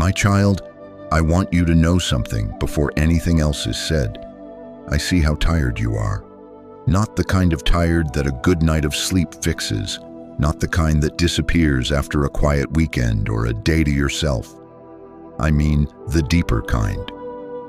My child, I want you to know something before anything else is said. I see how tired you are. Not the kind of tired that a good night of sleep fixes, not the kind that disappears after a quiet weekend or a day to yourself. I mean the deeper kind.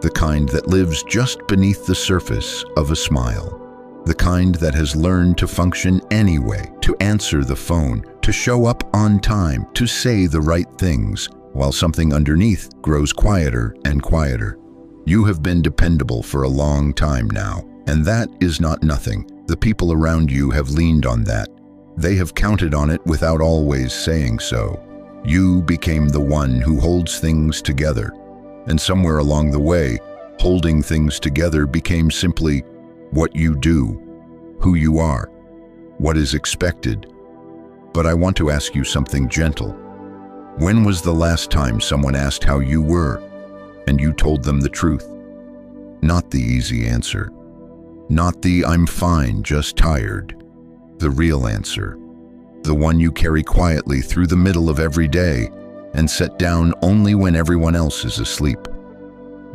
The kind that lives just beneath the surface of a smile. The kind that has learned to function anyway, to answer the phone, to show up on time, to say the right things, while something underneath grows quieter and quieter. You have been dependable for a long time now, and that is not nothing. The people around you have leaned on that. They have counted on it without always saying so. You became the one who holds things together. And somewhere along the way, holding things together became simply what you do, who you are, what is expected. But I want to ask you something gentle. When was the last time someone asked how you were, and you told them the truth? Not the easy answer. Not the "I'm fine, just tired." The real answer. The one you carry quietly through the middle of every day and set down only when everyone else is asleep.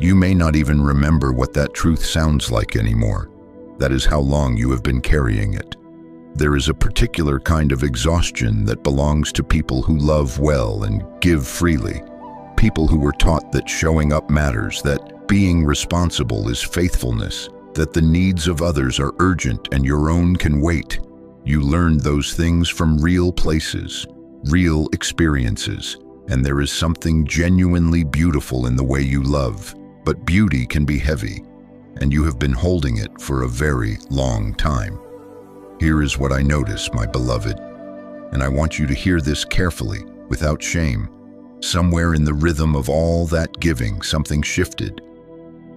You may not even remember what that truth sounds like anymore. That is how long you have been carrying it. There is a particular kind of exhaustion that belongs to people who love well and give freely. People who were taught that showing up matters, that being responsible is faithfulness, that the needs of others are urgent and your own can wait. You learned those things from real places, real experiences, and there is something genuinely beautiful in the way you love. But beauty can be heavy, and you have been holding it for a very long time. Here is what I notice, my beloved, and I want you to hear this carefully, without shame. Somewhere in the rhythm of all that giving, something shifted.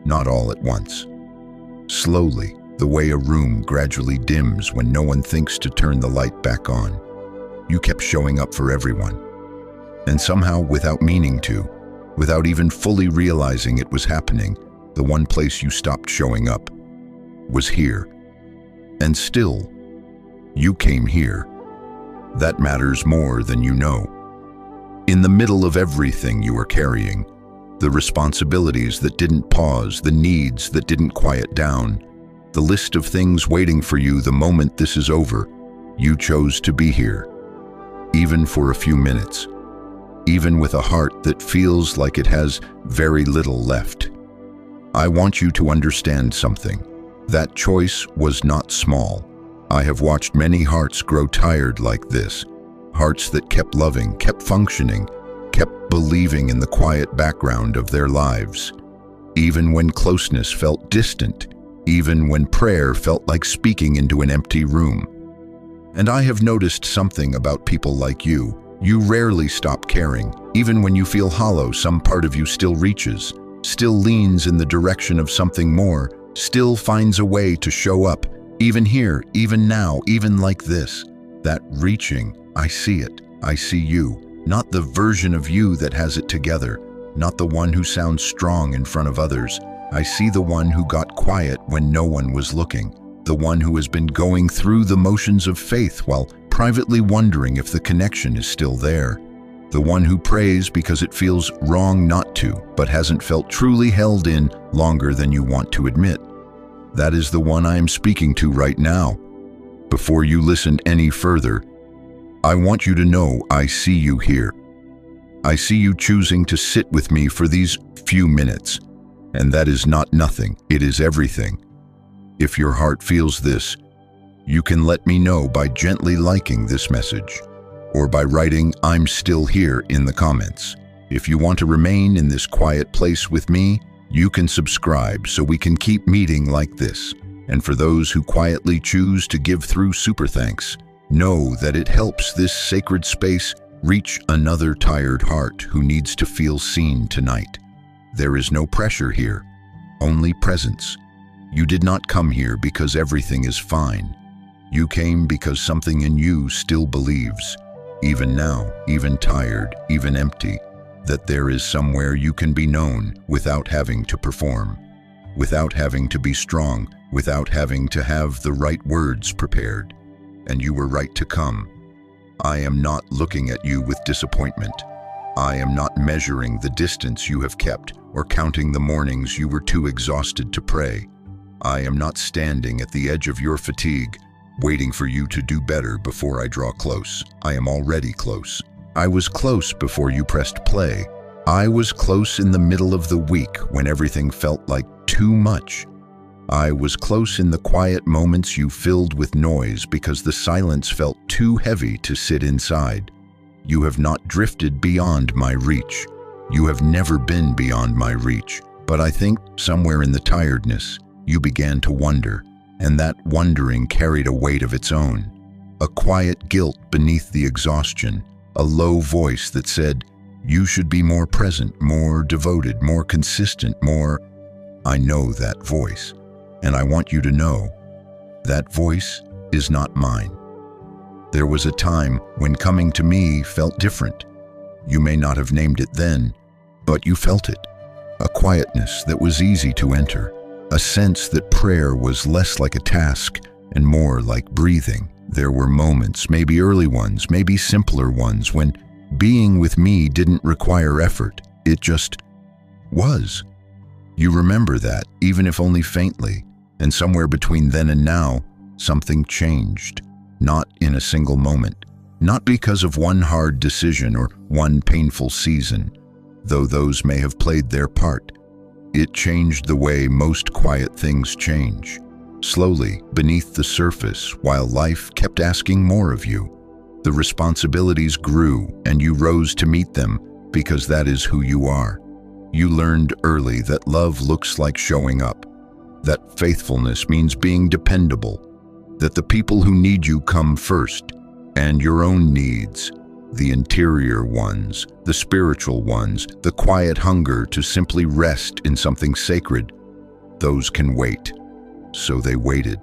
Not all at once. Slowly, the way a room gradually dims when no one thinks to turn the light back on. You kept showing up for everyone. And somehow, without meaning to, without even fully realizing it was happening, the one place you stopped showing up was here. And still, you came here. That matters more than you know. In the middle of everything you were carrying, the responsibilities that didn't pause, the needs that didn't quiet down, the list of things waiting for you the moment this is over, you chose to be here, even for a few minutes, even with a heart that feels like it has very little left. I want you to understand something. That choice was not small. I have watched many hearts grow tired like this, hearts that kept loving, kept functioning, kept believing in the quiet background of their lives, even when closeness felt distant, even when prayer felt like speaking into an empty room. And I have noticed something about people like you. You rarely stop caring. Even when you feel hollow, some part of you still reaches, still leans in the direction of something more, still finds a way to show up, even here, even now, even like this. That reaching, I see it. I see you. Not the version of you that has it together, not the one who sounds strong in front of others. I see the one who got quiet when no one was looking, the one who has been going through the motions of faith while privately wondering if the connection is still there, the one who prays because it feels wrong not to, but hasn't felt truly held in longer than you want to admit. That is the one I am speaking to right now. Before you listen any further, I want you to know I see you here. I see you choosing to sit with me for these few minutes. And that is not nothing, it is everything. If your heart feels this, you can let me know by gently liking this message, or by writing "I'm still here" in the comments. If you want to remain in this quiet place with me, you can subscribe so we can keep meeting like this. And for those who quietly choose to give through super thanks, know that it helps this sacred space reach another tired heart who needs to feel seen tonight. There is no pressure here, only presence. You did not come here because everything is fine. You came because something in you still believes, even now, even tired, even empty, that there is somewhere you can be known without having to perform, without having to be strong, without having to have the right words prepared. And you were right to come. I am not looking at you with disappointment. I am not measuring the distance you have kept or counting the mornings you were too exhausted to pray. I am not standing at the edge of your fatigue, waiting for you to do better before I draw close. I am already close. I was close before you pressed play. I was close in the middle of the week when everything felt like too much. I was close in the quiet moments you filled with noise because the silence felt too heavy to sit inside. You have not drifted beyond my reach. You have never been beyond my reach. But I think somewhere in the tiredness, you began to wonder, and that wondering carried a weight of its own. A quiet guilt beneath the exhaustion, a low voice that said, you should be more present, more devoted, more consistent, more... I know that voice, and I want you to know, that voice is not mine. There was a time when coming to me felt different. You may not have named it then, but you felt it. A quietness that was easy to enter. A sense that prayer was less like a task and more like breathing. There were moments, maybe early ones, maybe simpler ones, when being with me didn't require effort. It just was. You remember that, even if only faintly, and somewhere between then and now, something changed. Not in a single moment. Not because of one hard decision or one painful season, though those may have played their part. It changed the way most quiet things change. Slowly, beneath the surface, while life kept asking more of you. The responsibilities grew, and you rose to meet them because that is who you are. You learned early that love looks like showing up, that faithfulness means being dependable, that the people who need you come first, and your own needs, the interior ones, the spiritual ones, the quiet hunger to simply rest in something sacred, those can wait. So they waited,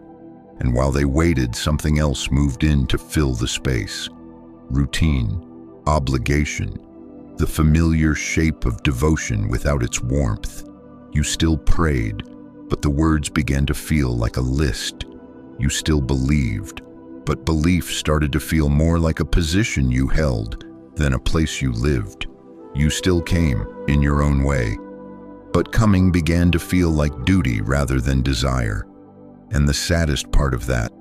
and while they waited, something else moved in to fill the space. Routine, obligation, the familiar shape of devotion without its warmth. You still prayed, but the words began to feel like a list. You still believed, but belief started to feel more like a position you held than a place you lived. You still came in your own way, but coming began to feel like duty rather than desire. And the saddest part of that,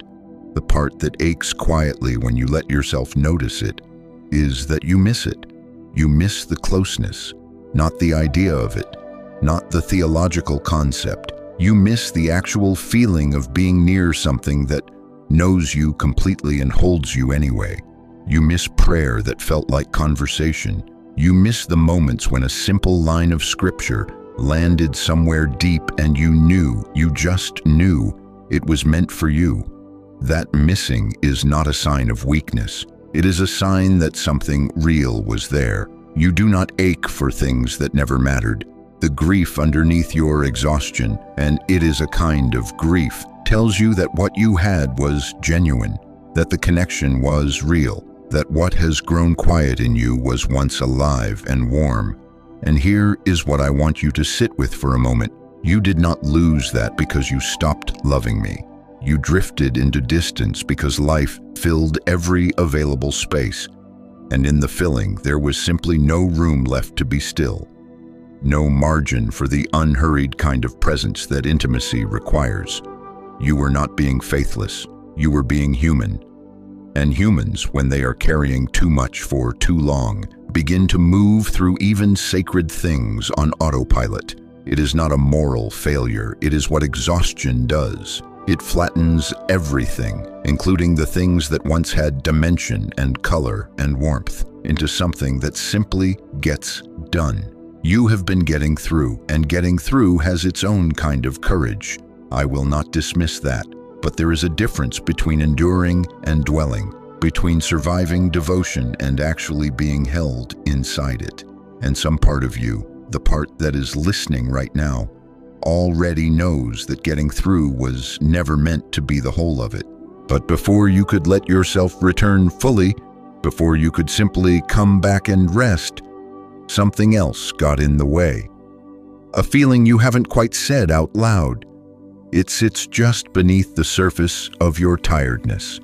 the part that aches quietly when you let yourself notice it, is that you miss it. You miss the closeness, not the idea of it, not the theological concept. You miss the actual feeling of being near something that knows you completely and holds you anyway. You miss prayer that felt like conversation. You miss the moments when a simple line of scripture landed somewhere deep and you just knew it was meant for you. That missing is not a sign of weakness. It is a sign that something real was there. You do not ache for things that never mattered. The grief underneath your exhaustion, and it is a kind of grief, tells you that what you had was genuine, that the connection was real, that what has grown quiet in you was once alive and warm. And here is what I want you to sit with for a moment. You did not lose that because you stopped loving me. You drifted into distance because life filled every available space, and in the filling there was simply no room left to be still. No margin for the unhurried kind of presence that intimacy requires. You were not being faithless, you were being human. And humans, when they are carrying too much for too long, begin to move through even sacred things on autopilot. It is not a moral failure, it is what exhaustion does. It flattens everything, including the things that once had dimension and color and warmth, into something that simply gets done. You have been getting through, and getting through has its own kind of courage. I will not dismiss that, but there is a difference between enduring and dwelling, between surviving devotion and actually being held inside it. And some part of you, the part that is listening right now, already knows that getting through was never meant to be the whole of it. But before you could let yourself return fully, before you could simply come back and rest, something else got in the way. A feeling you haven't quite said out loud. It sits just beneath the surface of your tiredness.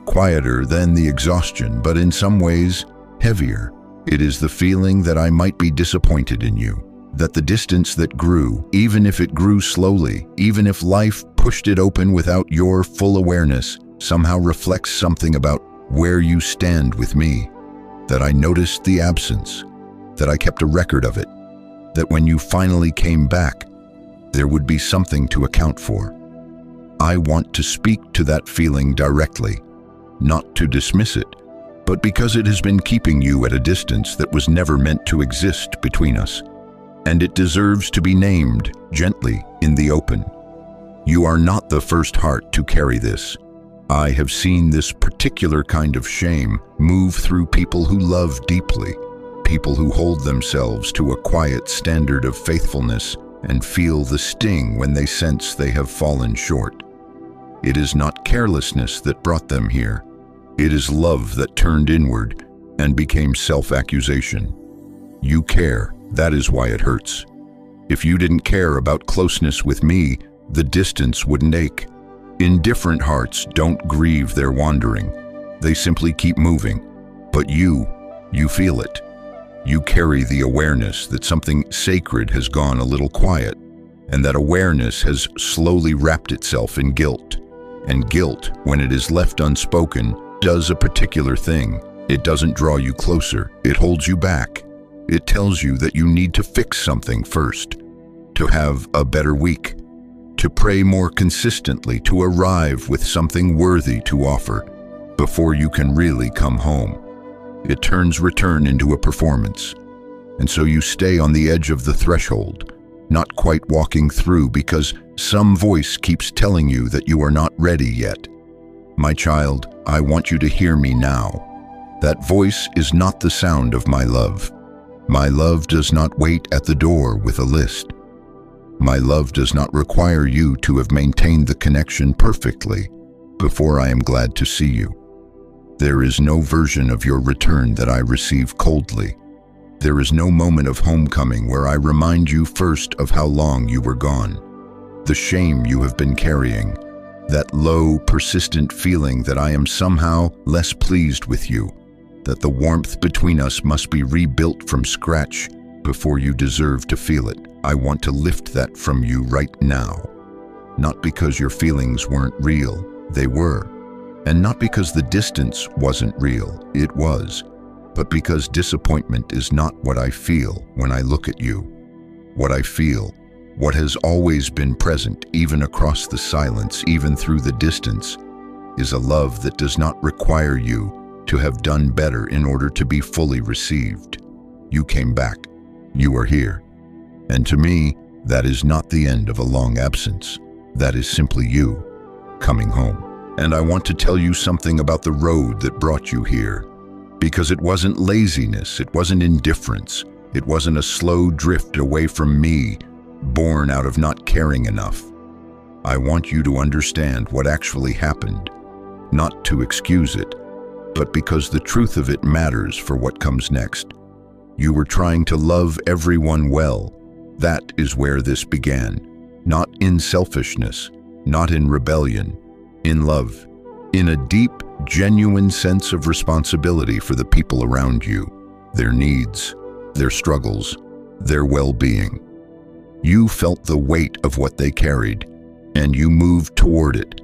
Quieter than the exhaustion, but in some ways heavier. It is the feeling that I might be disappointed in you, that the distance that grew, even if it grew slowly, even if life pushed it open without your full awareness, somehow reflects something about where you stand with me, that I noticed the absence, that I kept a record of it, that when you finally came back, there would be something to account for. I want to speak to that feeling directly, not to dismiss it, but because it has been keeping you at a distance that was never meant to exist between us, and it deserves to be named gently in the open. You are not the first heart to carry this. I have seen this particular kind of shame move through people who love deeply, people who hold themselves to a quiet standard of faithfulness and feel the sting when they sense they have fallen short. It is not carelessness that brought them here. It is love that turned inward and became self-accusation. You care, that is why it hurts. If you didn't care about closeness with me, the distance wouldn't ache. Indifferent hearts don't grieve their wandering. They simply keep moving. But you feel it. You carry the awareness that something sacred has gone a little quiet, and that awareness has slowly wrapped itself in guilt. And guilt, when it is left unspoken, does a particular thing. It doesn't draw you closer. It holds you back. It tells you that you need to fix something first, to have a better week, to pray more consistently, to arrive with something worthy to offer before you can really come home. It turns return into a performance. And so you stay on the edge of the threshold, not quite walking through because some voice keeps telling you that you are not ready yet. My child, I want you to hear me now. That voice is not the sound of my love. My love does not wait at the door with a list. My love does not require you to have maintained the connection perfectly before I am glad to see you. There is no version of your return that I receive coldly. There is no moment of homecoming where I remind you first of how long you were gone. The shame you have been carrying, that low, persistent feeling that I am somehow less pleased with you, that the warmth between us must be rebuilt from scratch before you deserve to feel it. I want to lift that from you right now. Not because your feelings weren't real, they were. And not because the distance wasn't real, it was. But because disappointment is not what I feel when I look at you. What I feel, what has always been present, even across the silence, even through the distance, is a love that does not require you to have done better in order to be fully received. You came back. You are here. And to me, that is not the end of a long absence. That is simply you coming home. And I want to tell you something about the road that brought you here. Because it wasn't laziness, it wasn't indifference, it wasn't a slow drift away from me, born out of not caring enough. I want you to understand what actually happened, not to excuse it, but because the truth of it matters for what comes next. You were trying to love everyone well. That is where this began. Not in selfishness, not in rebellion, in love, in a deep, genuine sense of responsibility for the people around you, their needs, their struggles, their well-being. You felt the weight of what they carried, and you moved toward it,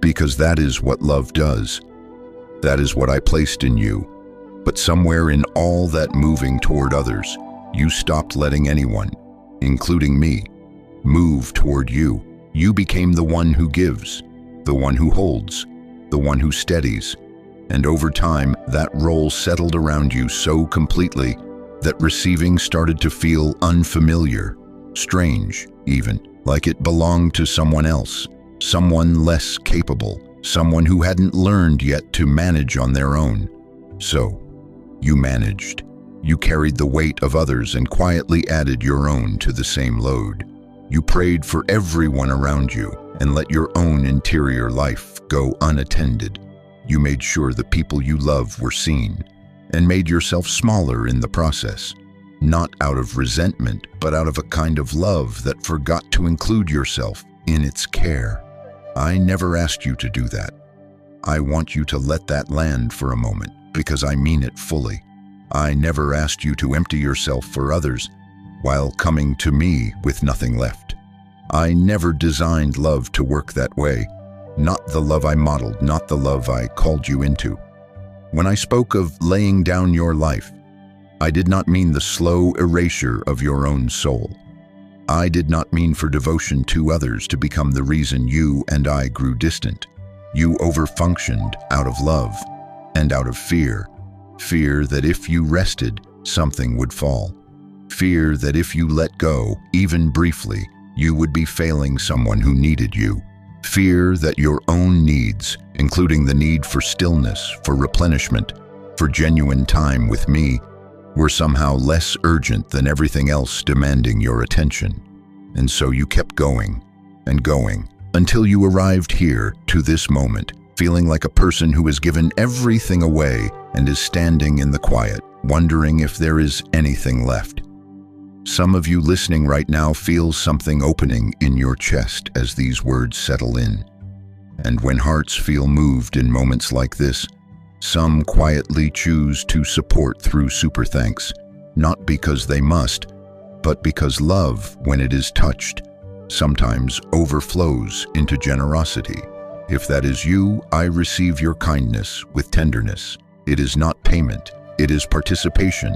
because that is what love does. That is what I placed in you. But somewhere in all that moving toward others, you stopped letting anyone, including me, move toward you. You became the one who gives, the one who holds, the one who steadies. And over time, that role settled around you so completely that receiving started to feel unfamiliar, strange even, like it belonged to someone else, someone less capable, someone who hadn't learned yet to manage on their own. So, you managed. You carried the weight of others and quietly added your own to the same load. You prayed for everyone around you and let your own interior life go unattended. You made sure the people you love were seen and made yourself smaller in the process, not out of resentment, but out of a kind of love that forgot to include yourself in its care. I never asked you to do that. I want you to let that land for a moment because I mean it fully. I never asked you to empty yourself for others while coming to me with nothing left. I never designed love to work that way. Not the love I modeled, not the love I called you into. When I spoke of laying down your life, I did not mean the slow erasure of your own soul. I did not mean for devotion to others to become the reason you and I grew distant. You overfunctioned out of love and out of fear. Fear that if you rested, something would fall. Fear that if you let go, even briefly, you would be failing someone who needed you. Fear that your own needs, including the need for stillness, for replenishment, for genuine time with me, were somehow less urgent than everything else demanding your attention. And so you kept going and going until you arrived here to this moment, feeling like a person who has given everything away and is standing in the quiet, wondering if there is anything left. Some of you listening right now feel something opening in your chest as these words settle in. And when hearts feel moved in moments like this, some quietly choose to support through super thanks, not because they must, but because love, when it is touched, sometimes overflows into generosity. If that is you, I receive your kindness with tenderness. It is not payment, it is participation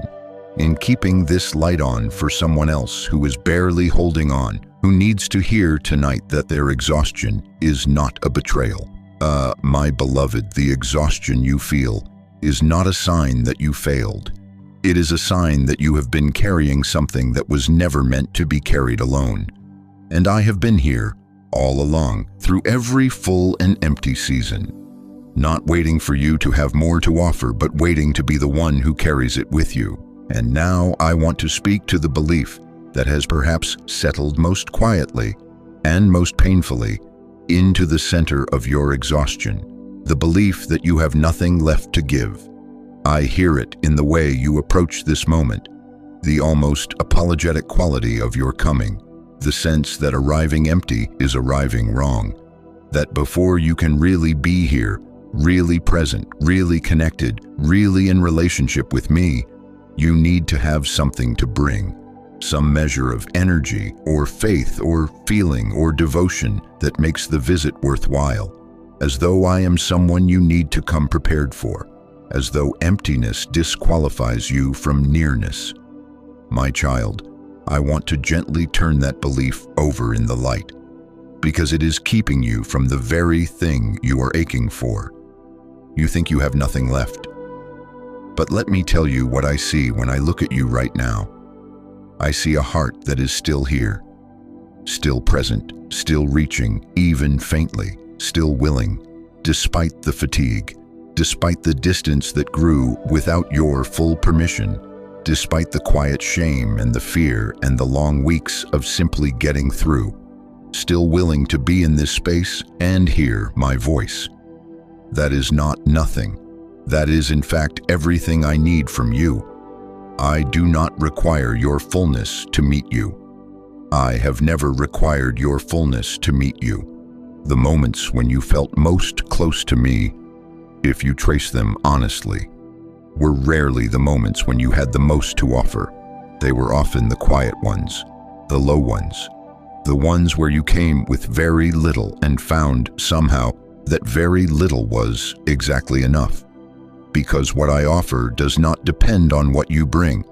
in keeping this light on for someone else who is barely holding on, who needs to hear tonight that their exhaustion is not a betrayal. My beloved, the exhaustion you feel is not a sign that you failed. It is a sign that you have been carrying something that was never meant to be carried alone. And I have been here all along, through every full and empty season, not waiting for you to have more to offer, but waiting to be the one who carries it with you. And now I want to speak to the belief that has perhaps settled most quietly and most painfully into the center of your exhaustion, the belief that you have nothing left to give. I hear it in the way you approach this moment, the almost apologetic quality of your coming, the sense that arriving empty is arriving wrong, that before you can really be here, really present, really connected, really in relationship with me, you need to have something to bring, some measure of energy or faith or feeling or devotion that makes the visit worthwhile, as though I am someone you need to come prepared for, as though emptiness disqualifies you from nearness. My child, I want to gently turn that belief over in the light, because it is keeping you from the very thing you are aching for. You think you have nothing left. But let me tell you what I see when I look at you right now. I see a heart that is still here, still present, still reaching, even faintly, still willing, despite the fatigue, despite the distance that grew without your full permission, despite the quiet shame and the fear and the long weeks of simply getting through, still willing to be in this space and hear my voice. That is not nothing. That is, in fact, everything I need from you. I do not require your fullness to meet you. I have never required your fullness to meet you. The moments when you felt most close to me, if you trace them honestly, were rarely the moments when you had the most to offer. They were often the quiet ones, the low ones, the ones where you came with very little and found somehow that very little was exactly enough. Because what I offer does not depend on what you bring.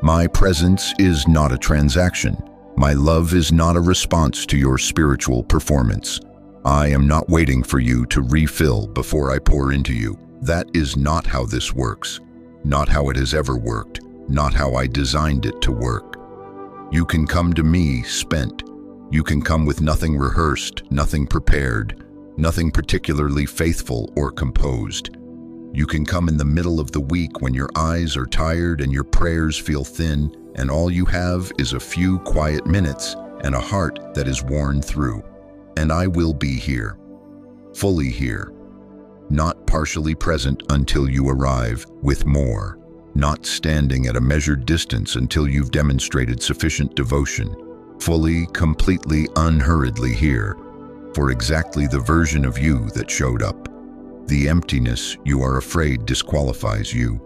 My presence is not a transaction. My love is not a response to your spiritual performance. I am not waiting for you to refill before I pour into you. That is not how this works, not how it has ever worked, not how I designed it to work. You can come to me spent. You can come with nothing rehearsed, nothing prepared, nothing particularly faithful or composed. You can come in the middle of the week when your eyes are tired and your prayers feel thin, and all you have is a few quiet minutes and a heart that is worn through. And I will be here, fully here, not partially present until you arrive with more, not standing at a measured distance until you've demonstrated sufficient devotion, fully, completely, unhurriedly here, for exactly the version of you that showed up. The emptiness you are afraid disqualifies you.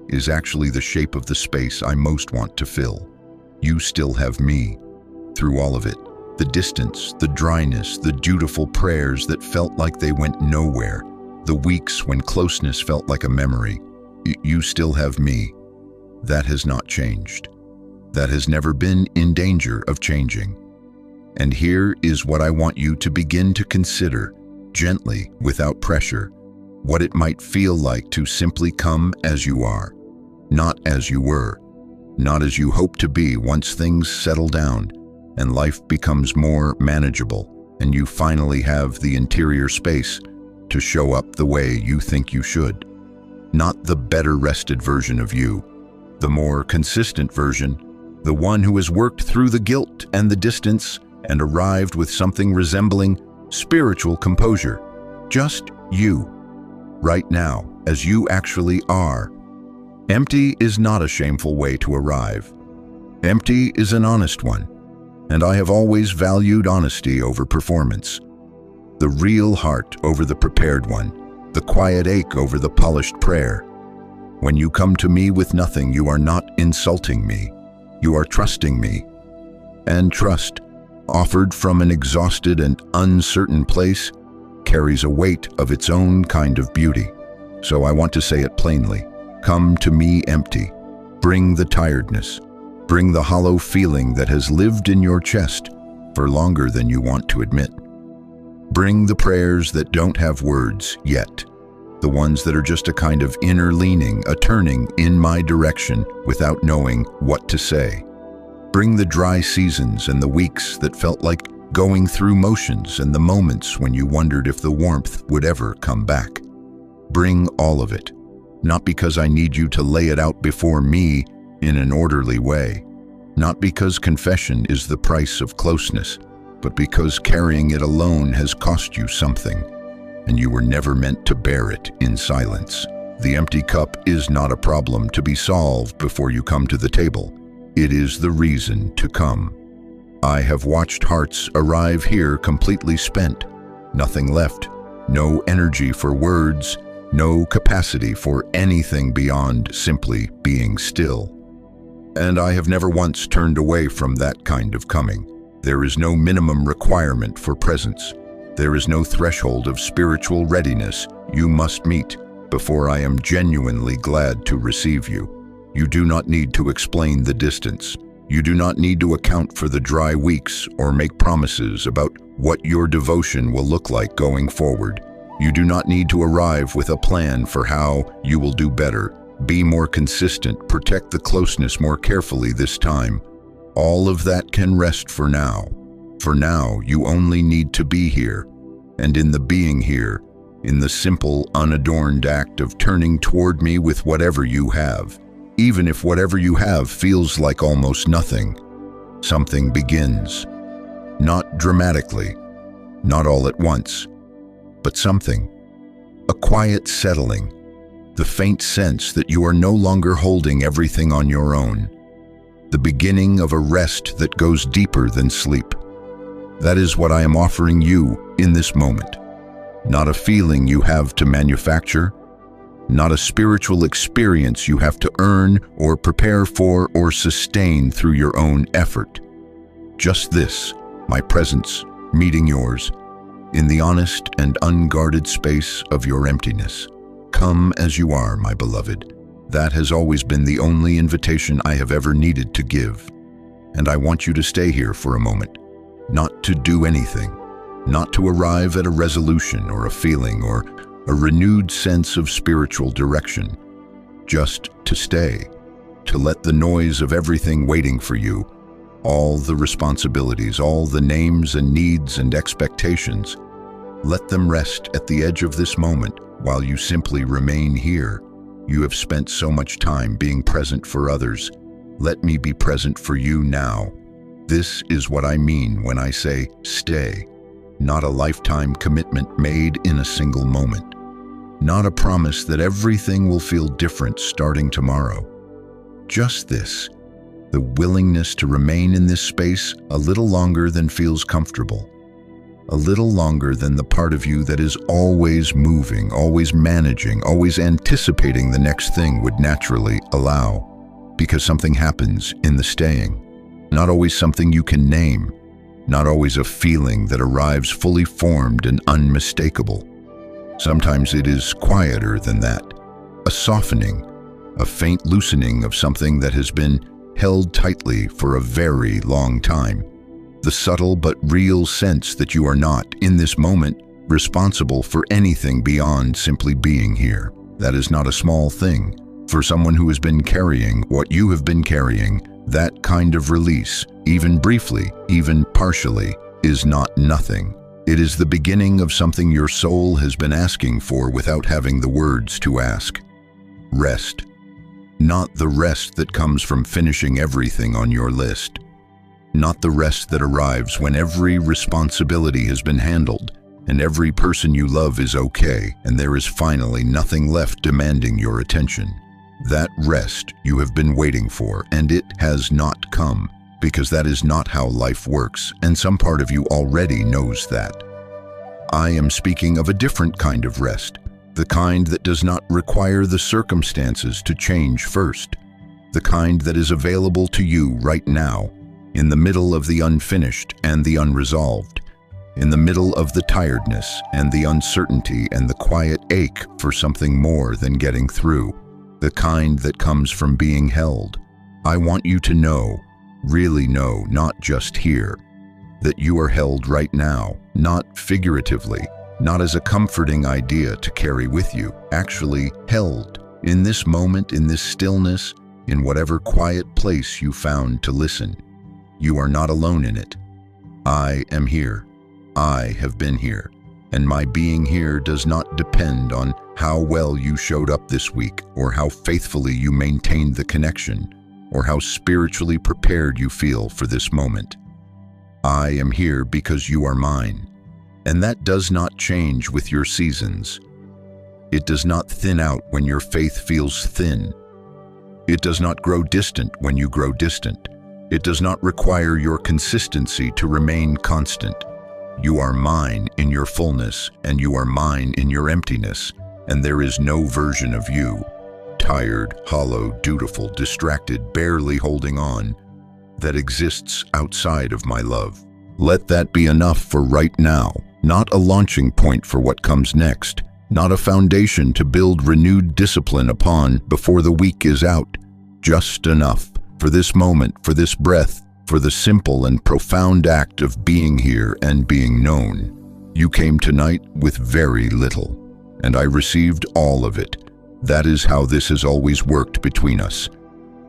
is actually the shape of the space I most want to fill. You still have me. Through all of it, the distance, the dryness, the dutiful prayers that felt like they went nowhere, the weeks when closeness felt like a memory, you still have me. That has not changed. That has never been in danger of changing. And here is what I want you to begin to consider, gently, without pressure, what it might feel like to simply come as you are, not as you were, not as you hope to be once things settle down and life becomes more manageable and you finally have the interior space to show up the way you think you should. Not the better rested version of you, the more consistent version, the one who has worked through the guilt and the distance and arrived with something resembling spiritual composure. Just you, right now, as you actually are. Empty is not a shameful way to arrive. Empty is an honest one, and I have always valued honesty over performance. The real heart over the prepared one, the quiet ache over the polished prayer. When you come to me with nothing, you are not insulting me. You are trusting me. And trust, offered from an exhausted and uncertain place, carries a weight of its own kind of beauty. So I want to say it plainly. Come to me empty. Bring the tiredness. Bring the hollow feeling that has lived in your chest for longer than you want to admit. Bring the prayers that don't have words yet, the ones that are just a kind of inner leaning, a turning in my direction without knowing what to say. Bring the dry seasons and the weeks that felt like going through motions and the moments when you wondered if the warmth would ever come back. Bring all of it, not because I need you to lay it out before me in an orderly way, not because confession is the price of closeness, but because carrying it alone has cost you something, and you were never meant to bear it in silence. The empty cup is not a problem to be solved before you come to the table. It is the reason to come. I have watched hearts arrive here completely spent, nothing left, no energy for words, no capacity for anything beyond simply being still. And I have never once turned away from that kind of coming. There is no minimum requirement for presence. There is no threshold of spiritual readiness you must meet before I am genuinely glad to receive you. You do not need to explain the distance. You do not need to account for the dry weeks or make promises about what your devotion will look like going forward. You do not need to arrive with a plan for how you will do better, be more consistent, protect the closeness more carefully this time. All of that can rest for now. For now, you only need to be here. And in the being here, in the simple, unadorned act of turning toward me with whatever you have, even if whatever you have feels like almost nothing, something begins. Not dramatically, not all at once, but something. A quiet settling, the faint sense that you are no longer holding everything on your own. The beginning of a rest that goes deeper than sleep. That is what I am offering you in this moment. Not a feeling you have to manufacture, not a spiritual experience you have to earn or prepare for or sustain through your own effort. Just this, my presence, meeting yours, in the honest and unguarded space of your emptiness. Come as you are, my beloved. That has always been the only invitation I have ever needed to give. And I want you to stay here for a moment, not to do anything, not to arrive at a resolution or a feeling or a renewed sense of spiritual direction, just to stay, to let the noise of everything waiting for you, all the responsibilities, all the names and needs and expectations, let them rest at the edge of this moment while you simply remain here. You have spent so much time being present for others. Let me be present for you now. This is what I mean when I say stay, not a lifetime commitment made in a single moment. Not a promise that everything will feel different starting tomorrow. Just this, the willingness to remain in this space a little longer than feels comfortable. a little longer than the part of you that is always moving, always managing, always anticipating the next thing would naturally allow. Because something happens in the staying. Not always something you can name, not always a feeling that arrives fully formed and unmistakable. Sometimes it is quieter than that, a softening, a faint loosening of something that has been held tightly for a very long time. The subtle but real sense that you are not, in this moment, responsible for anything beyond simply being here. That is not a small thing. For someone who has been carrying what you have been carrying, that kind of release, even briefly, even partially, is not nothing. It is the beginning of something your soul has been asking for without having the words to ask. Rest. Not the rest that comes from finishing everything on your list. Not the rest that arrives when every responsibility has been handled and every person you love is okay and there is finally nothing left demanding your attention. That rest you have been waiting for, and it has not come, because that is not how life works, and some part of you already knows that. I am speaking of a different kind of rest, the kind that does not require the circumstances to change first, the kind that is available to you right now, in the middle of the unfinished and the unresolved, in the middle of the tiredness and the uncertainty and the quiet ache for something more than getting through. The kind that comes from being held. I want you to know, really know, not just here, that you are held right now, not figuratively, not as a comforting idea to carry with you, actually held, in this moment, in this stillness, in whatever quiet place you found to listen. You are not alone in it. I am here. I have been here. And my being here does not depend on how well you showed up this week, or how faithfully you maintained the connection, or how spiritually prepared you feel for this moment. I am here because you are mine, and that does not change with your seasons. It does not thin out when your faith feels thin. It does not grow distant when you grow distant. It does not require your consistency to remain constant. You are mine in your fullness, and you are mine in your emptiness, and there is no version of you, tired, hollow, dutiful, distracted, barely holding on, that exists outside of my love. Let that be enough for right now, not a launching point for what comes next, not a foundation to build renewed discipline upon before the week is out, just enough for this moment, for this breath, for the simple and profound act of being here and being known. You came tonight with very little, and I received all of it. That is how this has always worked between us,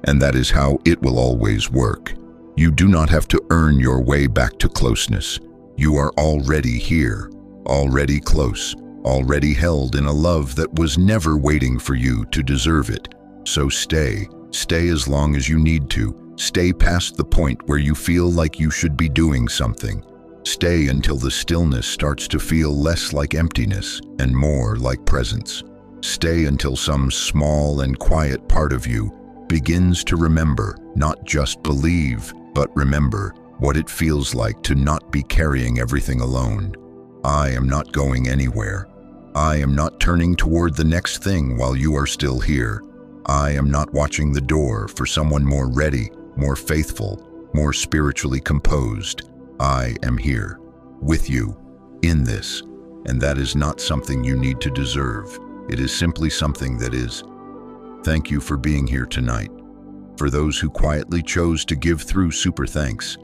and that is how it will always work. You do not have to earn your way back to closeness. You are already here, already close, already held in a love that was never waiting for you to deserve it. So stay as long as you need to. Stay past the point where you feel like you should be doing something. Stay until the stillness starts to feel less like emptiness and more like presence. Stay until some small and quiet part of you begins to remember, not just believe, but remember what it feels like to not be carrying everything alone. I am not going anywhere. I am not turning toward the next thing while you are still here. I am not watching the door for someone more ready, more faithful, more spiritually composed. I am here, with you, in this, and that is not something you need to deserve. It is simply something that is. Thank you for being here tonight. For those who quietly chose to give through super thanks,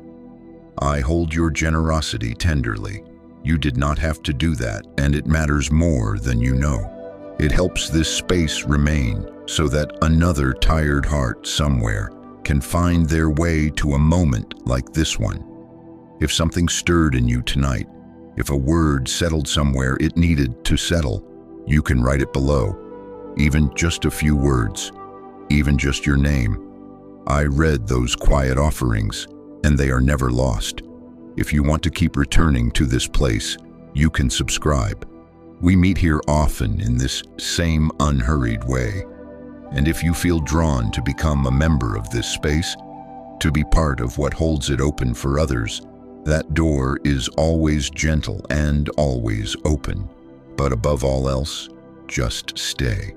I hold your generosity tenderly. You did not have to do that, and it matters more than you know. It helps this space remain so that another tired heart somewhere can find their way to a moment like this one. If something stirred in you tonight, if a word settled somewhere it needed to settle, you can write it below. Even just a few words, even just your name. I read those quiet offerings, and they are never lost. If you want to keep returning to this place, you can subscribe. We meet here often in this same unhurried way. And if you feel drawn to become a member of this space, to be part of what holds it open for others, That door is always gentle and always open. But above all else, just stay.